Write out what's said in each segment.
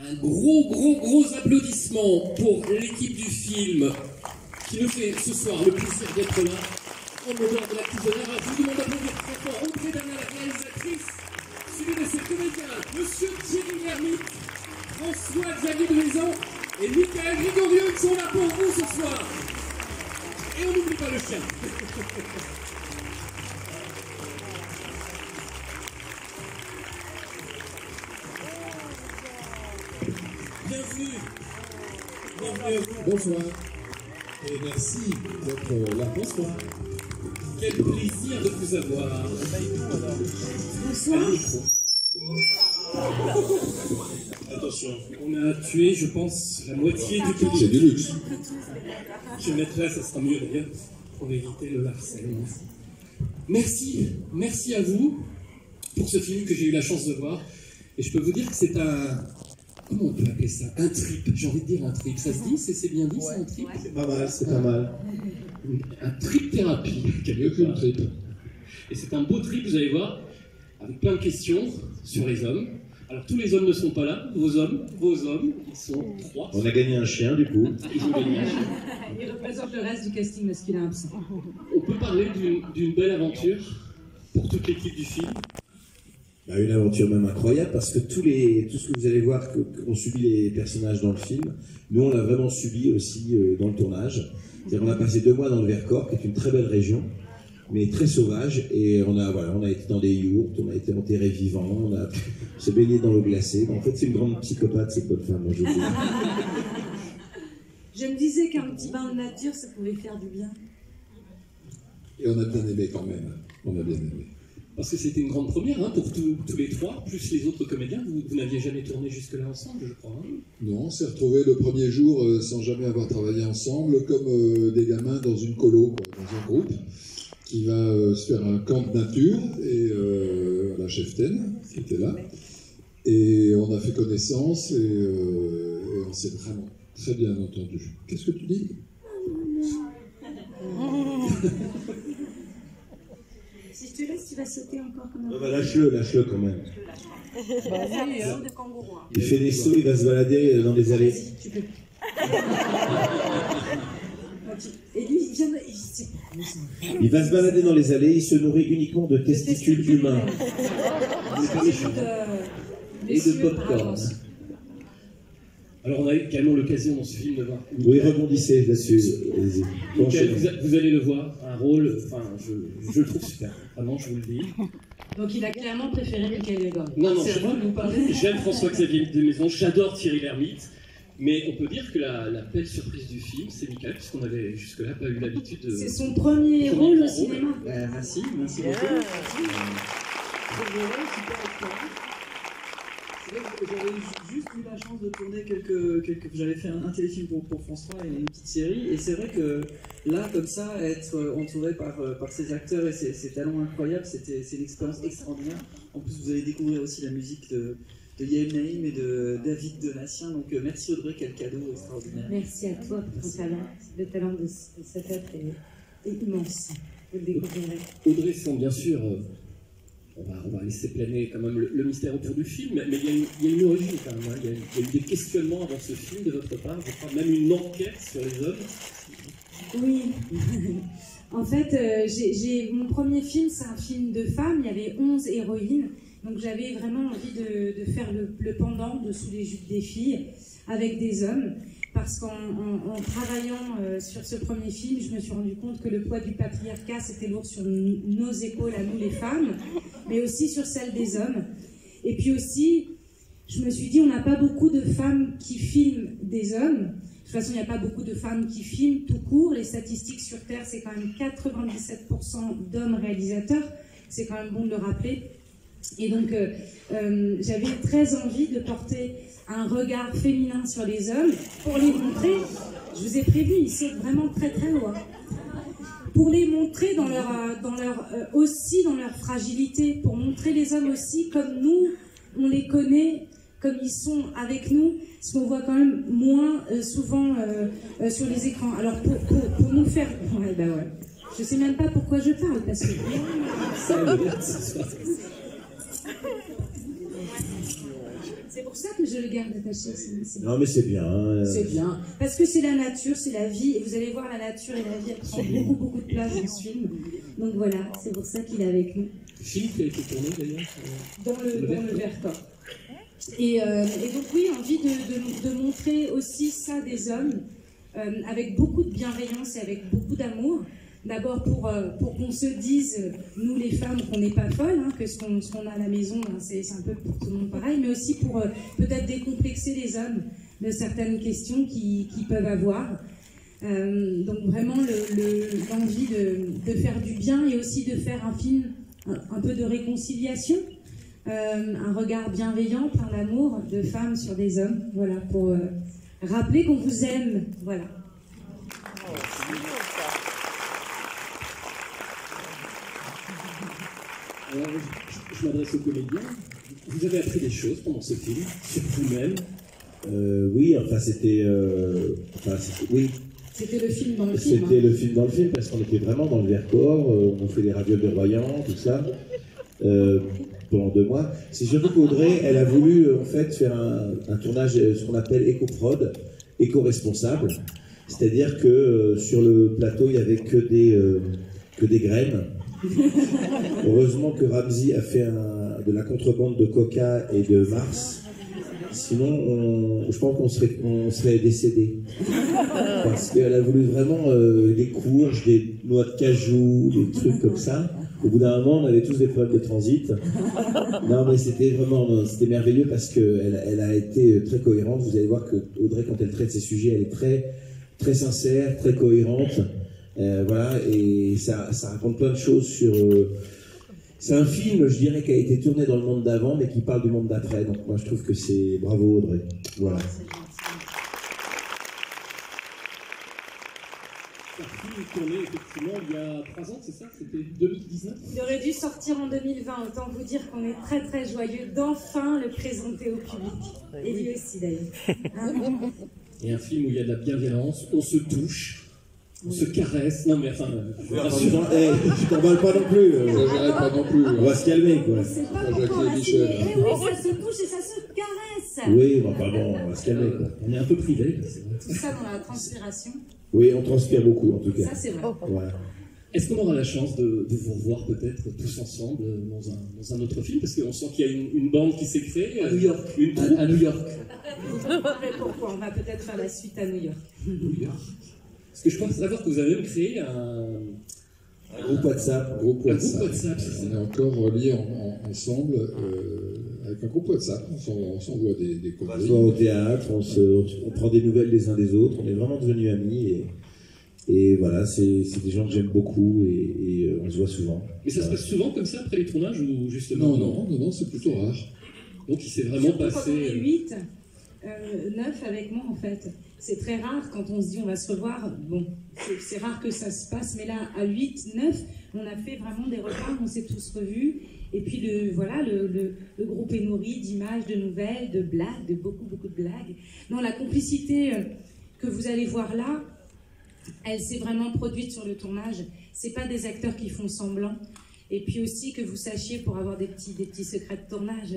Un gros applaudissement pour l'équipe du film qui nous fait ce soir le plaisir d'être là en l'honneur de la prisonnière. Je vous demande d'applaudir très fort Audrey Dana, la réalisatrice, suivi de ses comédiens, Monsieur Thierry Lhermitte, François-Xavier Brisson et Michael Grigoriou qui sont là pour vous ce soir. Et on n'oublie pas le chien. Bienvenue à vous. Bonsoir. Et merci d'être là. Bonsoir. Quel plaisir de vous avoir. Bonsoir. Attention, on a tué, je pense, la moitié du public. C'est du luxe. Je vais mettre là, ça sera mieux d'ailleurs, pour éviter le harcèlement. Merci à vous pour ce film que j'ai eu la chance de voir. Et je peux vous dire que c'est un... Comment on peut appeler ça? Un trip, j'ai envie de dire un trip. Ça se dit? C'est bien dit, c'est un trip? C'est pas mal, c'est pas mal. Un trip thérapie. Mieux qu'une trip. Et c'est un beau trip, vous allez voir, avec plein de questions sur les hommes. Alors tous les hommes ne sont pas là, vos hommes, ils sont 3. On a gagné un chien du coup. Ils ont gagné un chien. Il représente le reste du casting masculin absent. On peut parler d'une belle aventure pour toute l'équipe du film. Bah, une aventure même incroyable parce que tout ce que vous allez voir qu'ont subi les personnages dans le film, nous on l'a vraiment subi aussi dans le tournage. C'est-à-dire on a passé 2 mois dans le Vercors, qui est une très belle région, mais très sauvage, et on a été dans des yourtes, on a été enterrés vivants, on a se baigné dans l'eau glacée. En fait c'est une grande psychopathe cette bonne femme, moi je vous dis. Je me disais qu'un petit bain de nature, ça pouvait faire du bien. Et on a bien aimé quand même. On a bien aimé. Parce que c'était une grande première hein, pour tous les 3, plus les autres comédiens. Vous n'aviez jamais tourné jusque-là ensemble, je crois. Hein. Non, on s'est retrouvés le premier jour sans jamais avoir travaillé ensemble, comme des gamins dans une colo, quoi, dans un groupe, qui va se faire un camp de nature, et à la Cheftaine, qui était là. Et on a fait connaissance, et on s'est vraiment très bien entendu. Qu'est-ce que tu dis? Si je te laisse, tu vas sauter encore comme un... Bah, lâche-le quand même. Vas-y, de kangourou. Il fait des sauts, il va se balader dans les allées. Vas-y, tu peux. Et lui, il vient de... Il va se balader dans les allées, il se nourrit uniquement de testicules humains. Et de pop-corn. Alors on a également l'occasion dans ce film de voir... Oui, rebondissez là-dessus. Michael, vous allez le voir, un rôle, enfin, je le trouve super, vraiment, je vous le dis. Donc il a clairement préféré Michael Grégory. Non, C'est vrai que vous parlez. j'aime François-Xavier de Maison, j'adore Thierry Lhermitte, mais on peut dire que la belle surprise du film, c'est Michael, puisqu'on n'avait jusque-là pas eu l'habitude de... C'est son premier rôle au cinéma. Merci beaucoup. J'avais juste eu la chance de tourner j'avais fait un téléfilm pour France 3 et une petite série, et c'est vrai que là, comme ça, être entouré par ces acteurs et ces talents incroyables, c'est une expérience extraordinaire. En plus, vous allez découvrir aussi la musique de Yael Naïm et de David Donatien, donc merci Audrey, quel cadeau extraordinaire. Merci à toi pour ton talent. Le talent de cet être est immense. Vous le découvrirez. Audrey sont bien sûr... On va laisser planer quand même le mystère autour du film, mais il y a une origine quand même. Hein. Il y a eu des questionnements avant ce film de votre part, je crois même une enquête sur les hommes. Oui. En fait, mon premier film, c'est un film de femmes. Il y avait 11 héroïnes. Donc j'avais vraiment envie de faire le pendant de Sous les jupes des filles avec des hommes. Parce qu'en travaillant sur ce premier film, je me suis rendu compte que le poids du patriarcat, c'était lourd sur nos épaules, à nous les femmes, mais aussi sur celles des hommes. Et puis aussi, je me suis dit, on n'a pas beaucoup de femmes qui filment des hommes. De toute façon, il n'y a pas beaucoup de femmes qui filment tout court. Les statistiques sur Terre, c'est quand même 97% d'hommes réalisateurs. C'est quand même bon de le rappeler. Et donc, j'avais très envie de porter un regard féminin sur les hommes pour les montrer. Je vous ai prévu, ils sautent vraiment très très haut. Pour les montrer aussi dans leur fragilité, pour montrer les hommes aussi comme nous, on les connaît, comme ils sont avec nous, ce qu'on voit quand même moins souvent sur les écrans. Alors pour nous faire... Ouais, bah ouais. Je sais même pas pourquoi je parle, parce que... C'est pour pour ça que je le garde attaché. Non, mais c'est bien. C'est bien. Parce que c'est la nature, c'est la vie. Et vous allez voir, la nature et la vie, elle prend beaucoup de place dans ce film. Donc voilà, c'est pour ça qu'il est avec nous. Film qui a été tourné d'ailleurs Dans le Vercors. Et donc oui, envie de montrer aussi ça des hommes, avec beaucoup de bienveillance et avec beaucoup d'amour. D'abord pour qu'on se dise, nous les femmes, qu'on n'est pas folles, hein, que ce qu'on a à la maison, hein, c'est un peu pour tout le monde pareil, mais aussi pour peut-être décomplexer les hommes de certaines questions qu'ils peuvent avoir. Donc vraiment l'envie de faire du bien et aussi de faire un film un peu de réconciliation, un regard bienveillant, plein d'amour de femmes sur des hommes, voilà, pour rappeler qu'on vous aime, voilà. Alors, je m'adresse aux comédiens. Vous avez appris des choses pendant ce film, sur vous-même? Oui, enfin c'était... oui. C'était le film dans le film. C'était le film dans le film, parce qu'on était vraiment dans le Vercors, on fait les ravioles de Royan, tout ça, pendant 2 mois. C'est surtout qu'Audrey, elle a voulu en fait faire un tournage, ce qu'on appelle éco-prod, éco-responsable. C'est-à-dire que sur le plateau, il n'y avait que des graines. Heureusement que Ramzy a fait de la contrebande de coca et de Mars. Sinon, je pense qu'on serait décédé. Parce qu'elle a voulu vraiment des courges, des noix de cajou, des trucs comme ça. Au bout d'un moment, on avait tous des problèmes de transit. Non, mais c'était merveilleux parce qu'elle a été très cohérente. Vous allez voir que Audrey, quand elle traite ces sujets, elle est très, très sincère, très cohérente. Voilà, et ça raconte plein de choses sur... c'est un film, je dirais, qui a été tourné dans le monde d'avant, mais qui parle du monde d'après. Donc moi, je trouve que c'est... Bravo, Audrey. Voilà. C'est un film tourné, effectivement, il y a 3 ans, c'est ça? C'était 2019? Il aurait dû sortir en 2020, autant vous dire qu'on est très très joyeux d'enfin le présenter au public. Et lui aussi, d'ailleurs. Et un film où il y a de la bienveillance, on se touche, on se caresse. Non mais enfin, je t'emballe pas non plus. J'arrête pas non plus. On va se calmer, quoi. C'est pas Jacques pourquoi et Michel. Eh oui, ça se touche et ça se caresse. Oui, bon, pardon, on va se calmer, quoi. on est un peu privé. C'est vrai. Tout ça dans la transpiration. Oui, on transpire beaucoup, en tout cas. Ça, c'est vrai. Voilà. Est-ce qu'on aura la chance de vous revoir peut-être tous ensemble dans un autre film? Parce qu'on sent qu'il y a une bande qui s'est créée. À New York. Une troupe. À New York. Vous comprendrez pourquoi. On va peut-être faire la suite à New York. Parce que je pense savoir que vous avez même créé un Groupe WhatsApp. Groupe WhatsApp. WhatsApp, c'est ça. On est encore reliés ensemble avec un groupe WhatsApp. On s'envoie des On va conneries. au théâtre, on prend des nouvelles les uns des autres, on est vraiment devenus amis et voilà, c'est des gens que j'aime beaucoup et on se voit souvent. Mais ça se passe souvent comme ça après les tournages ou justement Non, c'est plutôt rare. Donc il s'est vraiment Surtout passé. quand on est 8, 9 avec moi en fait. C'est très rare quand on se dit on va se revoir. Bon, c'est rare que ça se passe, mais là à 8, 9, on a fait vraiment des repas, on s'est tous revus. Et puis le groupe est nourri d'images, de nouvelles, de blagues, de beaucoup de blagues. Non, la complicité que vous allez voir là, elle s'est vraiment produite sur le tournage. C'est pas des acteurs qui font semblant. Et puis aussi que vous sachiez, pour avoir des petits secrets de tournage,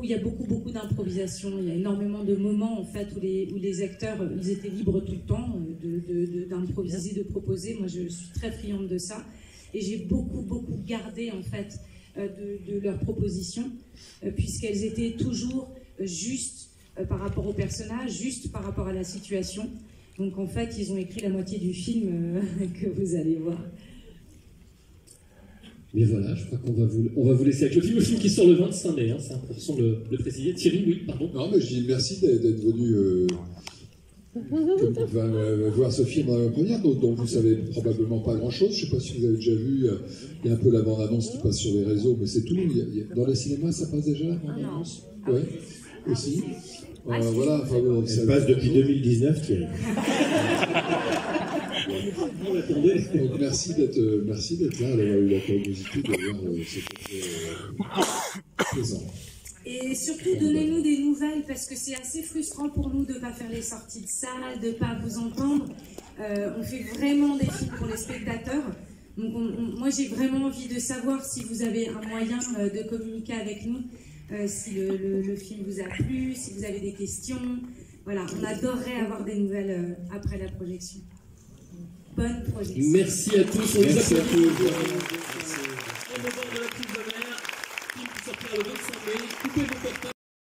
il y a beaucoup d'improvisation. Il y a énormément de moments en fait où les acteurs ils étaient libres tout le temps d'improviser, de proposer. Moi, je suis très friande de ça, et j'ai beaucoup gardé en fait de leurs propositions, puisqu'elles étaient toujours justes par rapport au personnage, justes par rapport à la situation. Donc en fait, ils ont écrit la moitié du film que vous allez voir. Mais voilà, je crois qu'on va vous laisser avec le film qui sort le 25 mai, hein, c'est important de le préciser. Thierry, oui, pardon. Non, mais je dis merci d'être venu voir ce film en première, dont vous savez probablement pas grand-chose. Je ne sais pas si vous avez déjà vu, il y a un peu la bande-annonce qui passe sur les réseaux, mais c'est tout. Dans les cinémas, ça passe déjà, la bande-annonce? Oui, aussi. Voilà, enfin, Ça passe depuis 2019, Thierry. Donc merci d'être là, d'avoir eu la curiosité de voir cette présent. Et surtout, donnez-nous des nouvelles, parce que c'est assez frustrant pour nous de ne pas faire les sorties de salle, de ne pas vous entendre. On fait vraiment des films pour les spectateurs. Donc moi, j'ai vraiment envie de savoir si vous avez un moyen de communiquer avec nous, si le film vous a plu, si vous avez des questions. Voilà, on adorerait avoir des nouvelles après la projection. Bonne projection. Merci à tous. On les Merci à applaudit. tous. En bord de la prise de mer, film qui sortira le 25 mai. Coupez vos portables.